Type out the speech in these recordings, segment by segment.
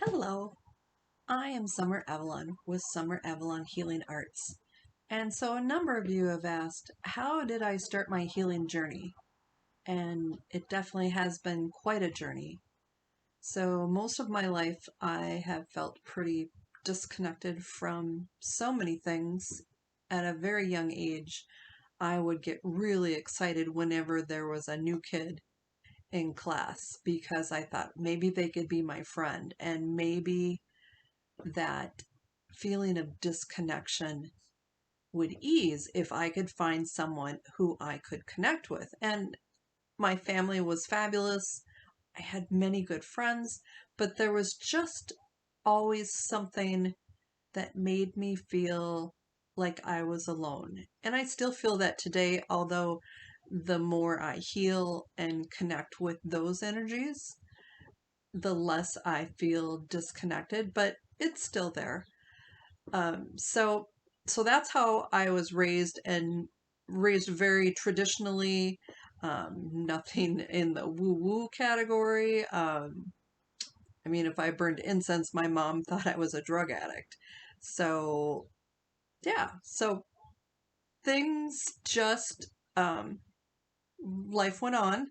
Hello, I am Summer Avalon with Summer Avalon Healing Arts. And so a number of you have asked, how did I start my healing journey? And it definitely has been quite a journey. So most of my life, I have felt pretty disconnected from so many things. At a very young age, I would get really excited whenever there was a new kid in class because I thought maybe they could be my friend and maybe that feeling of disconnection would ease if I could find someone who I could connect with. And my family was fabulous. I had many good friends, but there was just always something that made me feel like I was alone. And I still feel that today, although the more I heal and connect with those energies, the less I feel disconnected, but it's still there. Um, so so that's how I was raised and raised very traditionally. Nothing in the woo woo category. I mean, if I burned incense, my mom thought I was a drug addict. So yeah, so things just life went on,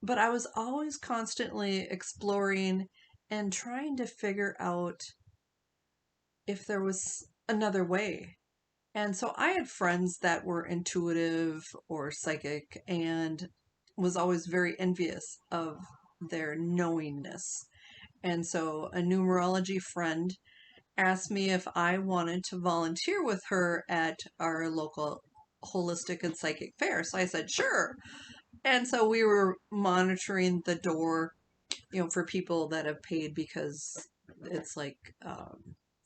but I was always constantly exploring and trying to figure out if there was another way. And so I had friends that were intuitive or psychic and was always very envious of their knowingness. And so a numerology friend asked me if I wanted to volunteer with her at our local holistic and psychic fair. So I said, sure. And so we were monitoring the door, for people that have paid because it's like,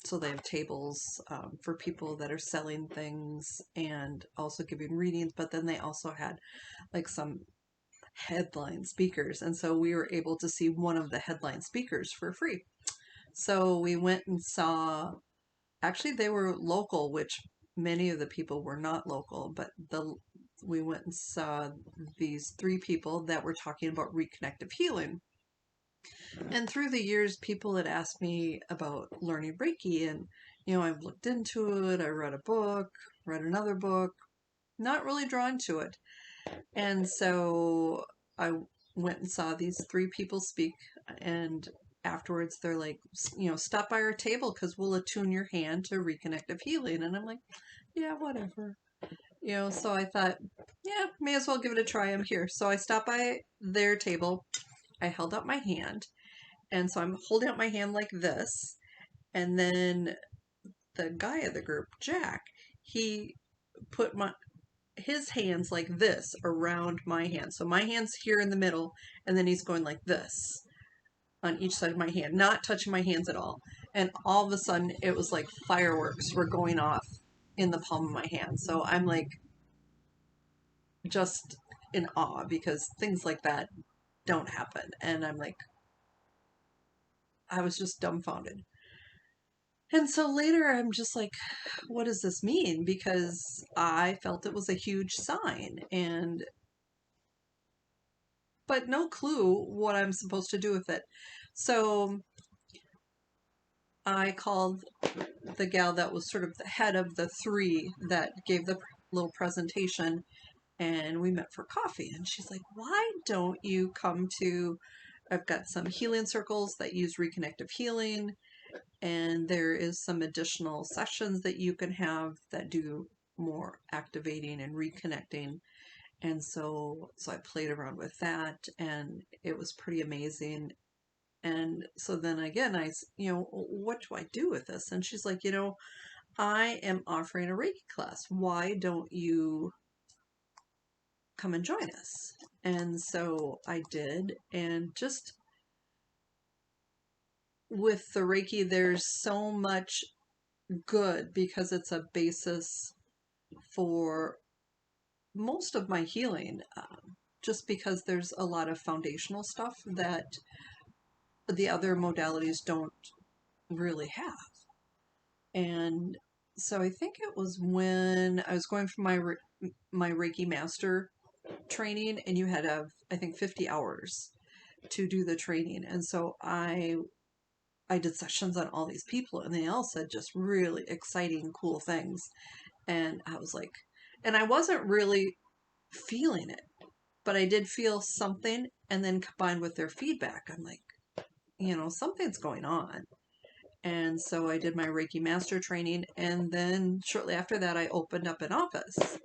so they have tables for people that are selling things and also giving readings, but then they also had like some headline speakers. And so we were able to see one of the headline speakers for free. So we went and saw, actually, they were local, which many of the people were not local, but we went and saw these three people that were talking about reconnective healing. And through the years, people had asked me about learning Reiki, and I've looked into it. I read a book, read another book, not really drawn to it. And so I went and saw these three people speak, and afterwards they're like, stop by our table because we'll attune your hand to reconnective healing. And I'm like, yeah, whatever. So I thought, yeah, may as well give it a try. I'm here. So I stopped by their table. I held out my hand, and so I'm holding out my hand like this. And then the guy of the group, Jack, he put his hands like this around my hand. So my hand's here in the middle, and then he's going like this on each side of my hand, not touching my hands at all. And all of a sudden, it was like fireworks were going off in the palm of my hand. So I'm like just in awe because things like that don't happen. And I'm like, I was just dumbfounded. And so later I'm just like, what does this mean? Because I felt it was a huge sign but no clue what I'm supposed to do with it. So I called the gal that was sort of the head of the three that gave the little presentation, and we met for coffee. And she's like, why don't you come to, I've got some healing circles that use reconnective healing, and there is some additional sessions that you can have that do more activating and reconnecting. And so I played around with that, and it was pretty amazing. And so then again, what do I do with this? And she's like, I am offering a Reiki class. Why don't you come and join us? And so I did. And just with the Reiki, there's so much good because it's a basis for most of my healing, just because there's a lot of foundational stuff that the other modalities don't really have. And so I think it was when I was going for my Reiki master training, and you had to have, I think, 50 hours to do the training. And so I I did sessions on all these people and they all said just really exciting, cool things. And I was like, and I wasn't really feeling it, but I did feel something. And then combined with their feedback, I'm like, something's going on. And so I did my Reiki master training. And then shortly after that, I opened up an office.